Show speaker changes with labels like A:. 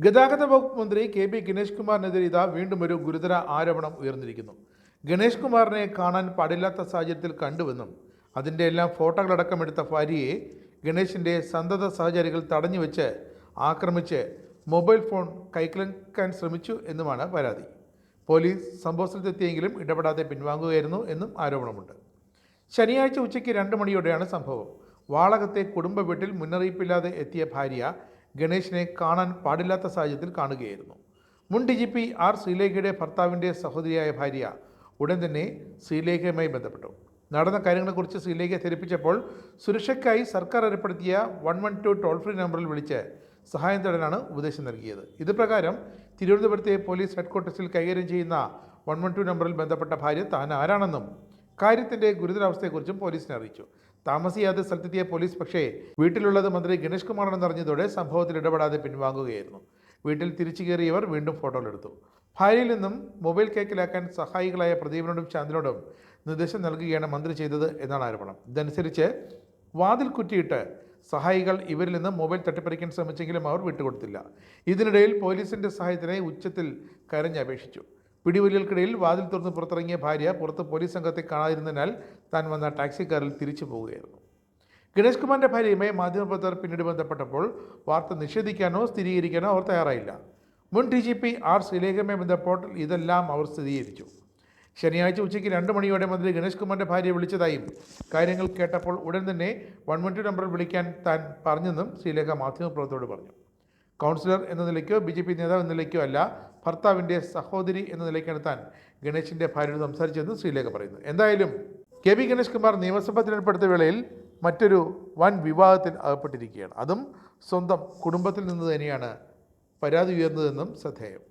A: ഗതാഗത വകുപ്പ് മന്ത്രി കെ ഗണേഷ് കുമാറിനെതിരെ ഇതാ വീണ്ടും ഒരു ഗുരുതര ആരോപണം ഉയർന്നിരിക്കുന്നു. ഗണേഷ് കുമാറിനെ കാണാൻ പാടില്ലാത്ത സാഹചര്യത്തിൽ കണ്ടുവെന്നും അതിൻ്റെ എല്ലാം ഫോട്ടോകളടക്കം എടുത്ത ഭാര്യയെ ഗണേഷിൻ്റെ സന്തത സഹചാരികൾ തടഞ്ഞു വെച്ച് ആക്രമിച്ച് മൊബൈൽ ഫോൺ കൈക്കലാക്കാൻ ശ്രമിച്ചു എന്നുമാണ് പരാതി. പോലീസ് സംഭവസ്ഥലത്തെത്തിയെങ്കിലും ഇടപെടാതെ പിൻവാങ്ങുകയായിരുന്നു എന്നും ആരോപണമുണ്ട്. ശനിയാഴ്ച ഉച്ചയ്ക്ക് 2 മണിയോടെയാണ് സംഭവം. വാളകത്തെ കുടുംബ വീട്ടിൽ മുന്നറിയിപ്പില്ലാതെ എത്തിയ ഭാര്യ ഗണേഷിനെ കാണാൻ പാടില്ലാത്ത സാഹചര്യത്തിൽ കാണുകയായിരുന്നു. മുൻ DGP ആർ ശ്രീലേഖയുടെ ഭർത്താവിൻ്റെ സഹോദരിയായ ഭാര്യ ഉടൻ തന്നെ ശ്രീലേഖയുമായി ബന്ധപ്പെട്ടു. നടന്ന കാര്യങ്ങളെക്കുറിച്ച് ശ്രീലേഖയെ ധരിപ്പിച്ചപ്പോൾ സുരക്ഷയ്ക്കായി സർക്കാർ ഏർപ്പെടുത്തിയ 112 ടോൾ ഫ്രീ നമ്പറിൽ വിളിച്ച് സഹായം തേടാനാണ് ഉപദേശം നൽകിയത്. ഇത് പ്രകാരം തിരുവനന്തപുരത്തെ പോലീസ് ഹെഡ്ക്വാർട്ടേഴ്സിൽ കൈകാര്യം ചെയ്യുന്ന 112 നമ്പറിൽ ബന്ധപ്പെട്ട ഭാര്യ താൻ ആരാണെന്നും കാര്യത്തിൻ്റെ ഗുരുതരാവസ്ഥയെക്കുറിച്ചും പോലീസിനെ അറിയിച്ചു. താമസിയാതെ സ്ഥലത്തെത്തിയ പോലീസ് പക്ഷേ വീട്ടിലുള്ളത് മന്ത്രി ഗണേഷ് കുമാറാണെന്ന് അറിഞ്ഞതോടെ സംഭവത്തിൽ ഇടപെടാതെ പിൻവാങ്ങുകയായിരുന്നു. വീട്ടിൽ തിരിച്ചു കയറിയവർ വീണ്ടും ഫോട്ടോകളെടുത്തു. ഭാര്യയിൽ നിന്നും മൊബൈൽ കൈക്കലാക്കാൻ സഹായികളായ പ്രദീപിനോടും ശാന്തിനോടും നിർദ്ദേശം നൽകുകയാണ് മന്ത്രി ചെയ്തത് എന്നാണ് ആരോപണം. ഇതനുസരിച്ച് വാതിൽ കുറ്റിയിട്ട് സഹായികൾ ഇവരിൽ നിന്ന് മൊബൈൽ തട്ടിപ്പറിക്കാൻ ശ്രമിച്ചെങ്കിലും അവർ വിട്ടുകൊടുത്തില്ല. ഇതിനിടയിൽ പോലീസിൻ്റെ സഹായത്തിനായി ഉച്ചത്തിൽ കരഞ്ഞപേക്ഷിച്ചു. പിടിവലികൾക്കിടയിൽ വാതിൽ തുറന്ന് പുറത്തിറങ്ങിയ ഭാര്യ പുറത്ത് പോലീസ് സംഘത്തെ കാണാതിരുന്നതിനാൽ താൻ വന്ന ടാക്സി കാറിൽ തിരിച്ചു പോവുകയായിരുന്നു. ഗണേഷ് കുമാറിൻ്റെ ഭാര്യയുമായി മാധ്യമപ്രവർത്തകർ പിന്നീട് ബന്ധപ്പെട്ടപ്പോൾ വാർത്ത നിഷേധിക്കാനോ സ്ഥിരീകരിക്കാനോ അവർ തയ്യാറായില്ല. മുൻ DGP ആർ ശ്രീലേഖയുമായി ബന്ധപ്പെട്ട ഇതെല്ലാം അവർ സ്ഥിരീകരിച്ചു. ശനിയാഴ്ച ഉച്ചയ്ക്ക് 2 മണിയോടെ മന്ത്രി ഗണേഷ് കുമാറിൻ്റെ ഭാര്യയെ വിളിച്ചതായും കാര്യങ്ങൾ കേട്ടപ്പോൾ ഉടൻ തന്നെ 112 നമ്പറിൽ വിളിക്കാൻ താൻ പറഞ്ഞെന്നും ശ്രീലേഖ മാധ്യമപ്രവർത്തകരോട് പറഞ്ഞു. കൗൺസിലർ എന്ന നിലയ്ക്കോ BJP നേതാവ് എന്ന നിലയ്ക്കോ അല്ല, ഭർത്താവിൻ്റെ സഹോദരി എന്ന നിലയ്ക്കാണ് താൻ ഗണേഷിൻ്റെ ഭാര്യയോട് സംസാരിച്ചതെന്ന് ശ്രീലേഖ പറയുന്നു. എന്തായാലും കെ ഗണേഷ് കുമാർ നിയമസഭാ തിരഞ്ഞെടുപ്പെടുത്ത വേളയിൽ മറ്റൊരു വൻ വിവാദത്തിൽ അകപ്പെട്ടിരിക്കുകയാണ്. അതും സ്വന്തം കുടുംബത്തിൽ നിന്ന് തന്നെയാണ് പരാതി ഉയർന്നതെന്നും ശ്രദ്ധേയം.